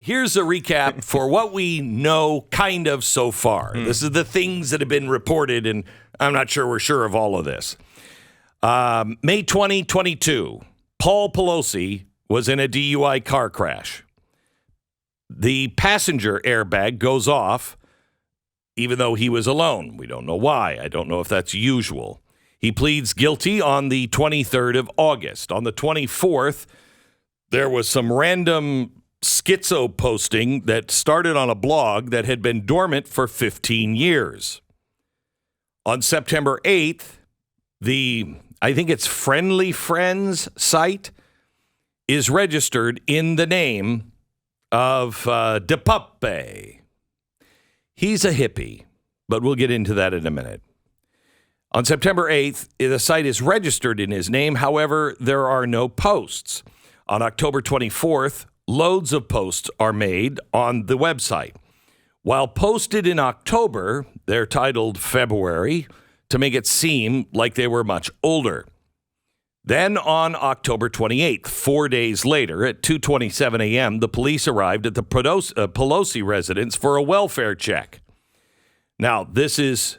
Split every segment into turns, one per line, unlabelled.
Here's a recap for what we know kind of so far. This is the things that have been reported, and I'm not sure we're sure of all of this. May 2022, Paul Pelosi was in a DUI car crash. The passenger airbag goes off, even though he was alone. We don't know why. I don't know if that's usual. He pleads guilty on the 23rd of August. On the 24th, there was some random schizo posting that started on a blog that had been dormant for 15 years. On September 8th, I think it's Friendly Friends site is registered in the name of DePape. He's a hippie, but we'll get into that in a minute. On September 8th, the site is registered in his name. However, there are no posts. On October 24th, loads of posts are made on the website. While posted in October, they're titled February to make it seem like they were much older. Then on October 28th, 4 days later, at 2:27 a.m., the police arrived at the Pelosi residence for a welfare check. Now, this is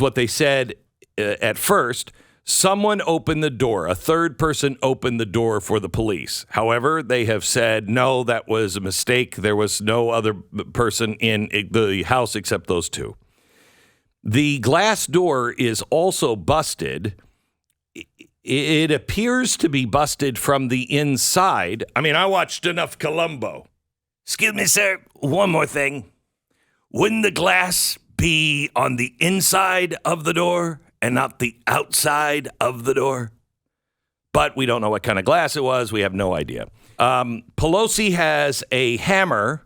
what they said at first. Someone opened the door. A third person opened the door for the police. However, they have said, no, that was a mistake. There was no other person in the house except those two. The glass door is also busted. It appears to be busted from the inside. I mean, I watched enough Columbo. Excuse me, sir. One more thing. Wouldn't the glass be on the inside of the door and not the outside of the door? But we don't know what kind of glass it was. We have no idea. Pelosi has a hammer,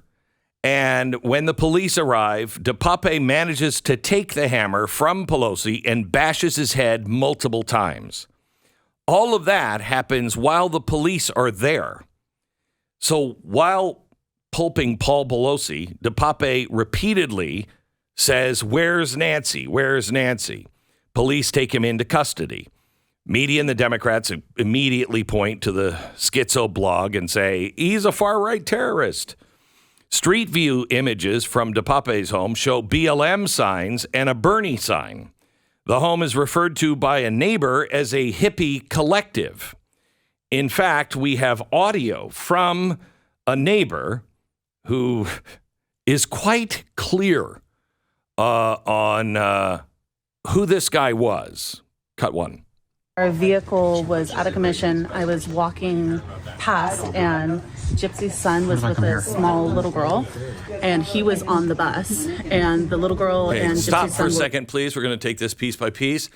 and when the police arrive, DePape manages to take the hammer from Pelosi and bashes his head multiple times. All of that happens while the police are there. So while pulping Paul Pelosi, DePape repeatedly says, "Where's Nancy? Where's Nancy?" Police take him into custody. Media and the Democrats immediately point to the schizo blog and say, he's a far-right terrorist. Street view images from DePape's home show BLM signs and a Bernie sign. The home is referred to by a neighbor as a hippie collective. In fact, we have audio from a neighbor who is quite clear on who this guy was. Cut one.
Our vehicle was out of commission. I was walking past, and Gypsy's son was with a small little girl, and he was on the bus. And the little girl and Gypsy's son.
Stop for a second, please. We're going to take this piece by piece.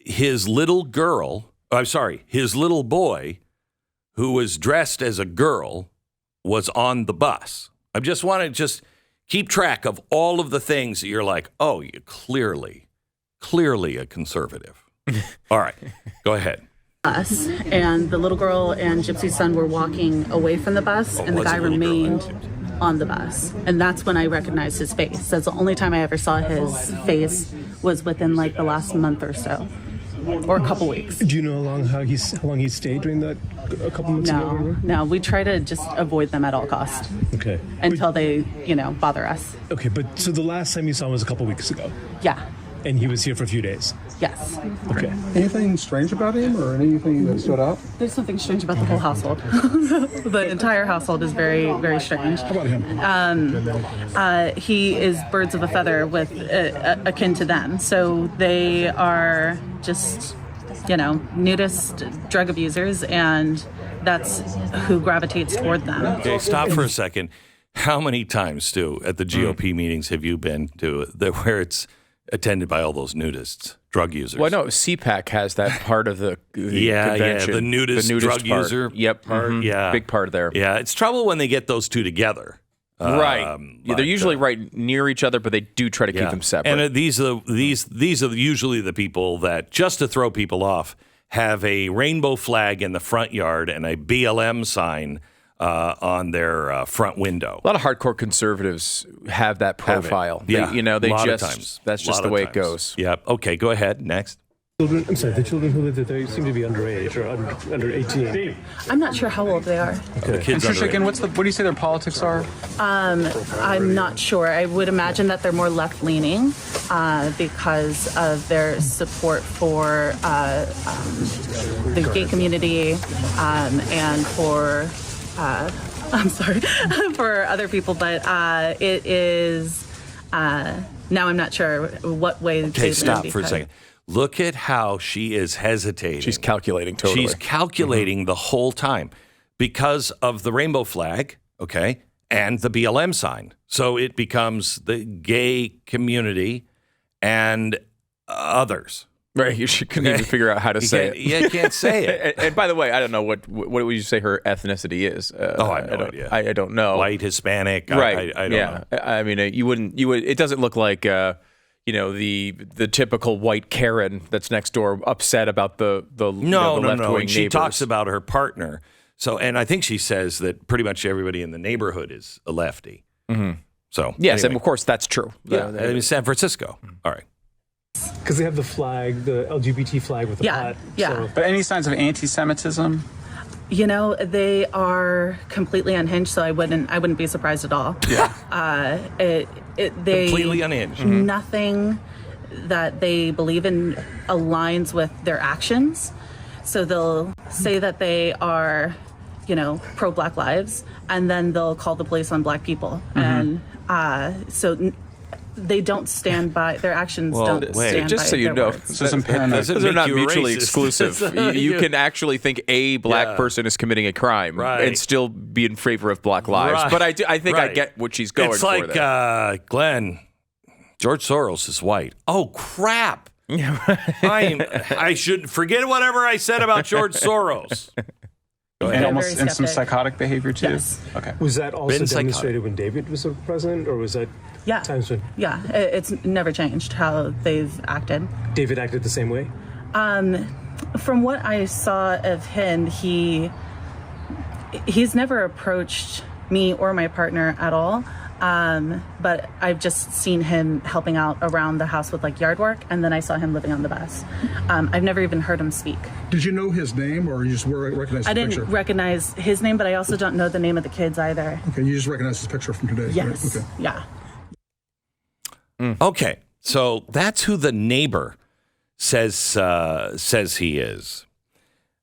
His little boy, who was dressed as a girl, was on the bus. I just want to keep track of all of the things that you're like, oh, you're clearly a conservative. All right, go ahead.
Bus, and the little girl and Gypsy's son were walking away from the bus, and the guy remained on the bus. And that's when I recognized his face. That's the only time I ever saw his face was within like the last month or so, or a couple weeks.
Do you know how long he stayed during that a couple months ago?
No, we try to just avoid them at all costs.
Okay.
Until they, bother us.
Okay, but so the last time you saw him was a couple weeks ago?
Yeah.
And he was here for a few days?
Yes.
Okay.
Anything strange about him or anything that stood out?
There's something strange about the whole household. The entire household is very, very strange.
How about him?
He is birds of a feather with akin to them. So they are just, nudist drug abusers, and that's who gravitates toward them.
Okay, stop for a second. How many times, Stu, at the GOP meetings have you been to where it's attended by all those nudists, drug users?
Well, no, CPAC has that part of the convention.
Yeah, the nudist drug
part.
user.
Yep,
Yeah.
Big part there.
Yeah, it's trouble when they get those two together.
Right. They're usually right near each other, but they do try to keep them separate.
And these are usually the people that, just to throw people off, have a rainbow flag in the front yard and a BLM sign on their front window.
A lot of hardcore conservatives have that profile.
Yeah,
They
a lot
just
of times.
that's just the way it goes.
Yeah. Okay, go ahead. Next.
Children, I'm sorry, the children who live there, they seem to be underage or under 18.
I'm not sure how old they are.
The kids
And Trisha, again,
underage.
what do you say their politics are?
I'm not sure. I would imagine that they're more left-leaning because of their support for the gay community and for, I'm sorry, for other people. But it is, now I'm not sure what way they
Okay,
lean
stop for a
because-
second. Look at how she is hesitating.
She's calculating totally.
She's calculating the whole time because of the rainbow flag, okay, and the BLM sign. So it becomes the gay community and others.
Right, you couldn't even figure out how to say it.
Yeah, you can't say it.
And by the way, I don't know what would you say her ethnicity is.
I have no idea.
I don't know.
White, Hispanic,
Right.
I don't
yeah.
know.
I mean, you would. It doesn't look like the typical white Karen that's next door upset about the
No.
left-wing
And she
neighbors.
talks about her partner. So, and I think she says that pretty much everybody in the neighborhood is a lefty. Mm-hmm. So
Yes,
anyway.
and of course that's true.
Yeah, I mean, San Francisco. All right.
Because they have the flag, the LGBT flag with the pot.
Yeah.
So.
But any signs of anti-Semitism?
You know, they are completely unhinged, so I wouldn't be surprised at all.
Yeah.
They
Completely unhinged.
Nothing that they believe in aligns with their actions. So they'll say that they are, pro Black lives, and then they'll call the police on Black people, and they don't stand by their actions.
Well,
don't
wait.
stand
Just
by
so you
their
know,
words.
So some paranoia.
Doesn't
those are
make
not
you
mutually
racist.
exclusive. You can actually think a black person is committing a crime
Right.
and still be in favor of Black lives.
Right.
But I think I
Right.
get what she's going
It's
for
like,
there.
Glenn, George Soros is white. Oh, crap. I should forget whatever I said about George Soros.
And
They're
almost
very
and some
skeptic.
psychotic behavior too.
Yes.
Okay.
Was that also
Been psychotic.
demonstrated when David was the president, or was that
Yeah.
times when
Yeah, it's never changed how they've acted.
David acted the same way?
From what I saw of him, he's never approached me or my partner at all. But I've just seen him helping out around the house with like yard work, and then I saw him living on the bus. I've never even heard him speak.
Did you know his name, or you just recognized his
I didn't
picture?
recognize his name, but I also don't know the name of the kids either.
Okay, you just recognized his picture from today.
Yes.
Right? Okay.
Yeah.
Okay, so that's who the neighbor says he is.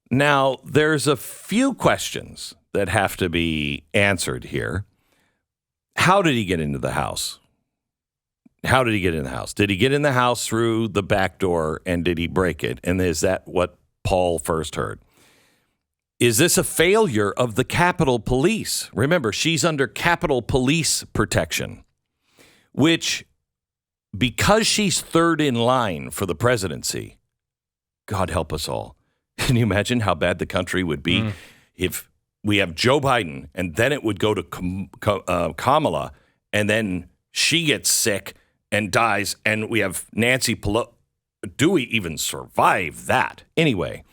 Now, there's a few questions that have to be answered here. How did he get into the house? How did he get in the house? Did he get in the house through the back door, and did he break it? And is that what Paul first heard? Is this a failure of the Capitol Police? Remember, she's under Capitol Police protection, which, because she's third in line for the presidency, God help us all. Can you imagine how bad the country would be if we have Joe Biden, and then it would go to Kamala, and then she gets sick and dies, and we have Nancy Pelosi. Do we even survive that? Anyway,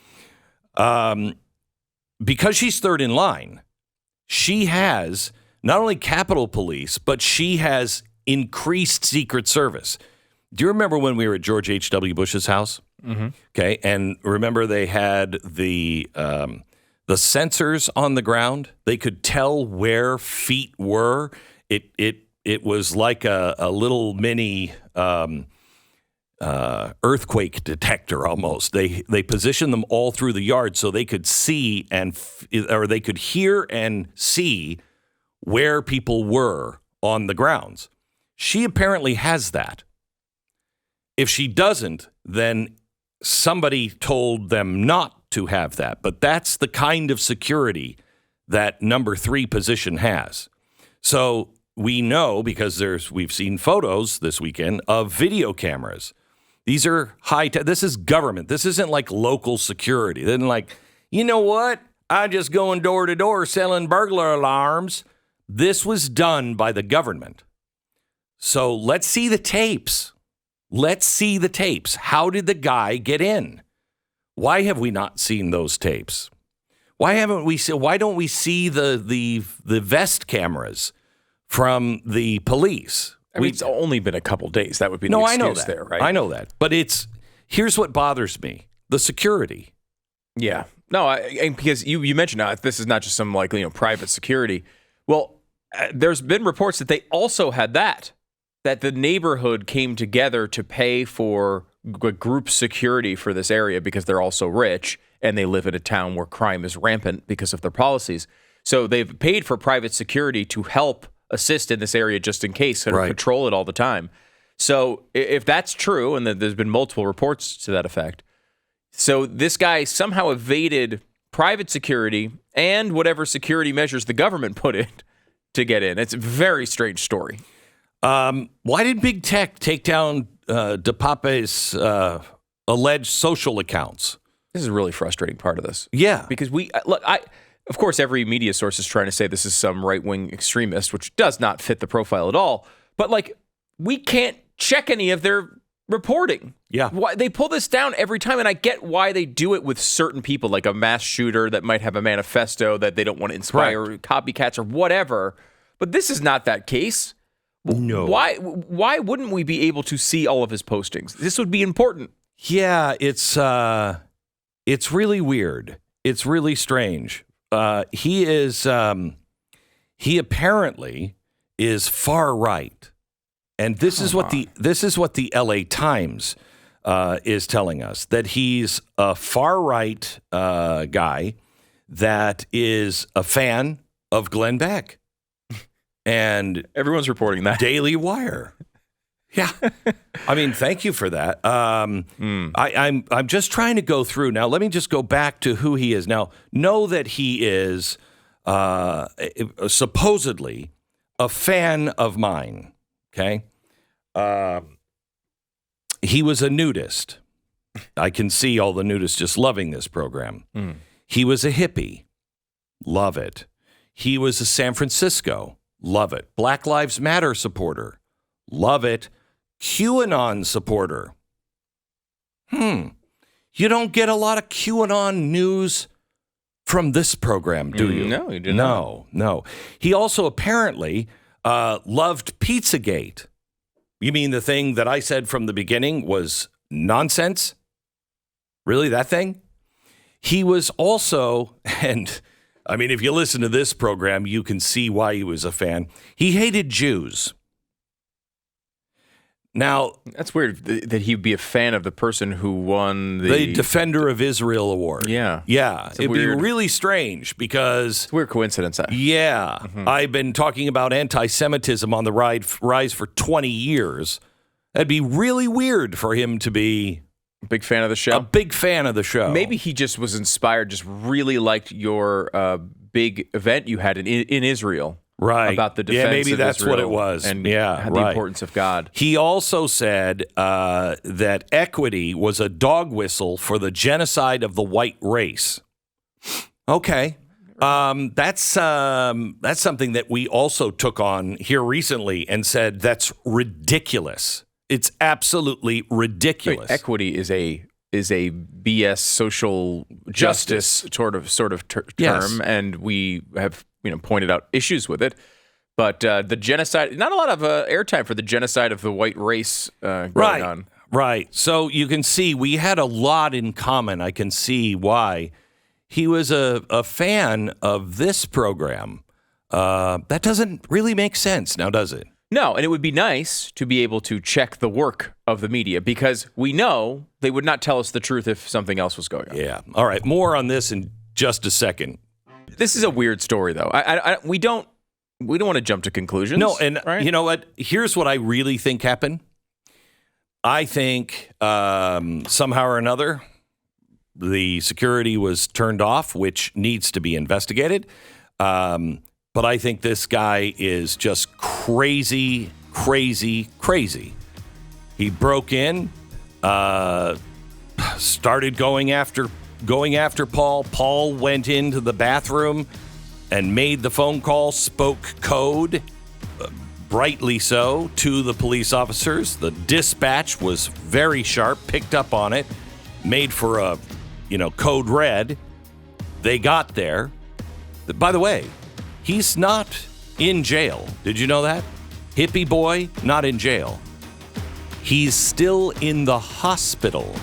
because she's third in line, she has not only Capitol Police, but she has increased Secret Service. Do you remember when we were at George H.W. Bush's house? Mm-hmm. Okay, and remember they had the sensors on the ground. They could tell where feet were. It was like a little mini earthquake detector almost. They positioned them all through the yard so they could see or they could hear and see where people were on the grounds. She apparently has that. If she doesn't, then somebody told them not to have that. But that's the kind of security that number 3 position has. So we know, because we've seen photos this weekend of video cameras. These are high-tech. This is government. This isn't like local security. They isn't like, you know what? I'm just going door to door selling burglar alarms. This was done by the government. So let's see the tapes. Let's see the tapes. How did the guy get in? Why have we not seen those tapes? Why don't we see the vest cameras from the police?
I mean, it's only been a couple days. That would be the
No,
excuse
I know that.
there, right?
I know that. But it's Here's what bothers me: the security.
Yeah. No, and because you mentioned this is not just some private security. Well, there's been reports that they also had that the neighborhood came together to pay for group security for this area because they're also rich and they live in a town where crime is rampant because of their policies. So they've paid for private security to help assist in this area just in case and patrol it all the time. So if that's true, and there's been multiple reports to that effect, so this guy somehow evaded private security and whatever security measures the government put in to get in. It's a very strange story.
Why did big tech take down DePape's alleged social accounts?
This is a really frustrating part of this.
Yeah.
Because of course, every media source is trying to say this is some right-wing extremist, which does not fit the profile at all. But we can't check any of their reporting.
Yeah.
Why, they pull this down every time, and I get why they do it with certain people, like a mass shooter that might have a manifesto that they don't want to inspire copycats or whatever. But this is not that case.
No.
Why wouldn't we be able to see all of his postings? This would be important.
Yeah, it's really weird. It's really strange. He apparently is far right, and this is what the LA Times is telling us, that he's a far right guy that is a fan of Glenn Beck. And
everyone's reporting that.
Daily Wire. Yeah. I mean, thank you for that. I'm just trying to go through. Now, let me just go back to who he is. Now, know that he is supposedly a fan of mine, okay? He was a nudist. I can see all the nudists just loving this program. He was a hippie. Love it. He was a San Francisco. Love it. Black Lives Matter supporter. Love it. QAnon supporter. You don't get a lot of QAnon news from this program, do you?
No, you do not.
No. He also apparently loved Pizzagate. You mean the thing that I said from the beginning was nonsense? Really, that thing? He was also, and I mean, if you listen to this program, you can see why he was a fan. He hated Jews. Now,
that's weird that he'd be a fan of the person who won the
Defender of Israel award.
Yeah.
It'd be really strange because
it's a weird coincidence.
Yeah. I've been talking about anti-Semitism on the rise for 20 years. That'd be really weird for him to be
a big fan of the show.
A big fan of the show.
Maybe he just was inspired, just really liked your big event you had in Israel.
Right.
About the defense
maybe
of
that's
Israel
what it was.
And
the
importance of God.
He also said that equity was a dog whistle for the genocide of the white race. Okay. That's something that we also took on here recently and said that's ridiculous. It's absolutely ridiculous.
Wait, equity is a BS social justice sort of term,
yes.
And we have pointed out issues with it. But the genocide, not a lot of airtime for the genocide of the white race going on.
Right. So you can see we had a lot in common. I can see why he was a fan of this program. That doesn't really make sense now, does it?
No, and it would be nice to be able to check the work of the media because we know they would not tell us the truth if something else was going on.
Yeah. All right. More on this in just a second.
This is a weird story, though. We don't want to jump to conclusions.
No, and
right?
You know what? Here's what I really think happened. I think somehow or another the security was turned off, which needs to be investigated. But I think this guy is just crazy. He broke in, started going after Paul. Paul went into the bathroom and made the phone call, spoke code, brightly so, to the police officers. The dispatch was very sharp, picked up on it, made for a, code red. They got there. By the way, he's not in jail. Did you know that? Hippie boy, not in jail. He's still in the hospital.